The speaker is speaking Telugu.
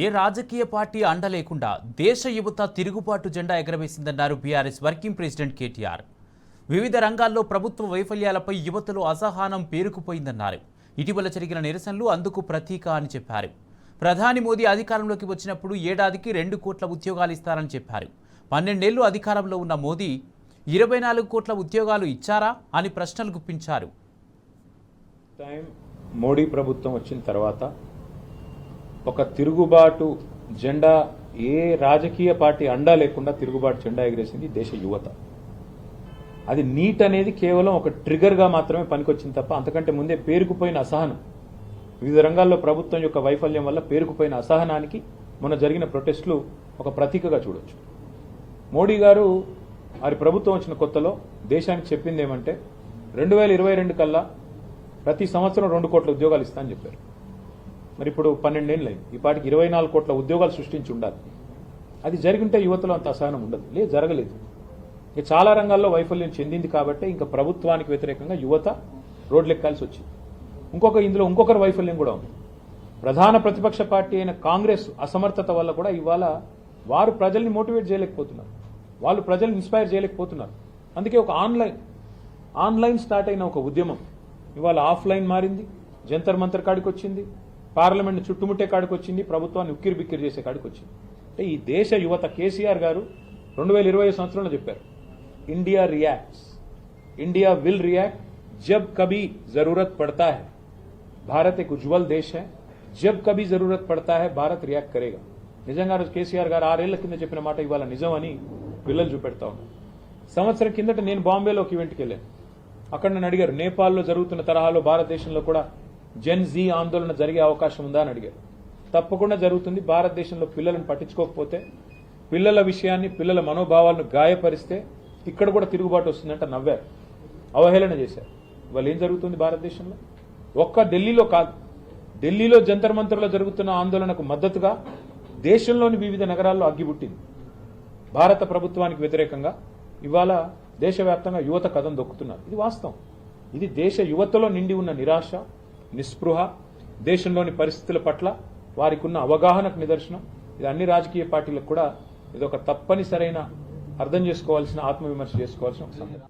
ఏ రాజకీయ పార్టీ అండ లేకుండా దేశ యువత తిరుగుబాటు జెండా ఎగరవేసిందన్నారు బీఆర్ఎస్ వర్కింగ్ ప్రెసిడెంట్ కేటీఆర్. వివిధ రంగాల్లో ప్రభుత్వ వైఫల్యాలపై యువతలో అసహనం పేరుకుపోయిందన్నారు. ఇటీవల జరిగిన నిరసనలు అందుకు ప్రతీక అని చెప్పారు. ప్రధాని మోదీ అధికారంలోకి వచ్చినప్పుడు ఏడాదికి 2 కోట్ల ఉద్యోగాలు ఇస్తారని చెప్పారు. 12 ఏళ్లు అధికారంలో ఉన్న మోదీ 24 కోట్ల ఉద్యోగాలు ఇచ్చారా అని ప్రశ్నలు గుప్పించారు. మోడీ ప్రభుత్వం వచ్చిన తర్వాత ఒక తిరుగుబాటు జెండా, ఏ రాజకీయ పార్టీ అండా లేకుండా తిరుగుబాటు జెండా ఎగిరేసింది దేశ యువత. అది నీట్ అనేది కేవలం ఒక ట్రిగర్గా మాత్రమే పనికొచ్చింది తప్ప అంతకంటే ముందే పేరుకుపోయిన అసహనం, వివిధ రంగాల్లో ప్రభుత్వం యొక్క వైఫల్యం వల్ల పేరుకుపోయిన అసహనానికి మొన్న జరిగిన ప్రొటెస్టులు ఒక ప్రతీకగా చూడొచ్చు. మోడీ గారు వారి ప్రభుత్వం వచ్చిన కొత్తలో దేశానికి చెప్పింది ఏమంటే 2022 కల్లా ప్రతి సంవత్సరం 2 కోట్ల ఉద్యోగాలు ఇస్తా అని చెప్పారు. మరి ఇప్పుడు 12 ఏళ్ళు అయింది. ఈ పాటికి 24 కోట్ల ఉద్యోగాలు సృష్టించి ఉండాలి. అది జరిగింటే యువతలో అంత అసహనం ఉండదు. లేదు, జరగలేదు. ఇక చాలా రంగాల్లో వైఫల్యం చెందింది కాబట్టి ఇంకా ప్రభుత్వానికి వ్యతిరేకంగా యువత రోడ్లెక్కాల్సి వచ్చింది. ఇందులో ఇంకొకరి వైఫల్యం కూడా ఉంది. ప్రధాన ప్రతిపక్ష పార్టీ అయిన కాంగ్రెస్ అసమర్థత వల్ల కూడా ఇవాళ వారు ప్రజల్ని మోటివేట్ చేయలేకపోతున్నారు, వాళ్ళు ప్రజల్ని ఇన్స్పైర్ చేయలేకపోతున్నారు. అందుకే ఒక ఆన్లైన్ స్టార్ట్ అయిన ఒక ఉద్యమం ఇవాళ ఆఫ్లైన్ మారింది. జంతర్ మంతర్ కాడికి వచ్చింది, పార్లమెంట్ చుట్టుముట్టే కాడికి వచ్చింది, ప్రభుత్వాన్ని ఉక్కిరి బిక్కిరి చేసే కాడికి వచ్చింది. అంటే ఈ దేశ యువత కేసీఆర్ గారు 2020 సంవత్సరంలో చెప్పారు, India reacts, India will react జబ్ కభీ జరూరత్ పడతా హై. భారత్ एक उज्जवल देश है, जब कभी जरूरत पड़ता है भारत रियाक्ट करेगा. నిజంగా కేసీఆర్ గారు 6 ఏళ్ల కింద చెప్పిన మాట ఇవాళ నిజం అని పిల్లలు చూపెడతా ఉన్నారు. సంవత్సరం కిందట నేను బాంబేలో ఒక ఈవెంట్కి వెళ్ళాను. అక్కడ నన్ను అడిగారు, నేపాల్లో జరుగుతున్న తరహాలో భారతదేశంలో కూడా జెన్ జీ ఆందోళన జరిగే అవకాశం ఉందా అని అడిగారు. తప్పకుండా జరుగుతుంది. భారతదేశంలో పిల్లలను పట్టించుకోకపోతే, పిల్లల విషయాన్ని, పిల్లల మనోభావాలను గాయపరిస్తే ఇక్కడ కూడా తిరుగుబాటు వస్తుందంట నవ్వారు, అవహేళన చేశారు. ఇవాళ ఏం జరుగుతుంది భారతదేశంలో? ఒక్క ఢిల్లీలో కాదు, ఢిల్లీలో జంతర్ మంతర్లో జరుగుతున్న ఆందోళనకు మద్దతుగా దేశంలోని వివిధ నగరాల్లో అగ్గిపుట్టింది. భారత ప్రభుత్వానికి వ్యతిరేకంగా ఇవాళ దేశవ్యాప్తంగా యువత కథం దొక్కుతున్నారు. ఇది వాస్తవం. ఇది దేశ యువతలో నిండి ఉన్న నిరాశ, నిస్పృహ, దేశంలోని పరిస్థితుల పట్ల వారికి ఉన్న అవగాహనకు నిదర్శనం. ఇది అన్ని రాజకీయ పార్టీలకు కూడా ఇది ఒక తప్పనిసరైన అర్థం చేసుకోవాల్సిన, ఆత్మవిమర్శ చేసుకోవాల్సిన ఒక సంగతి.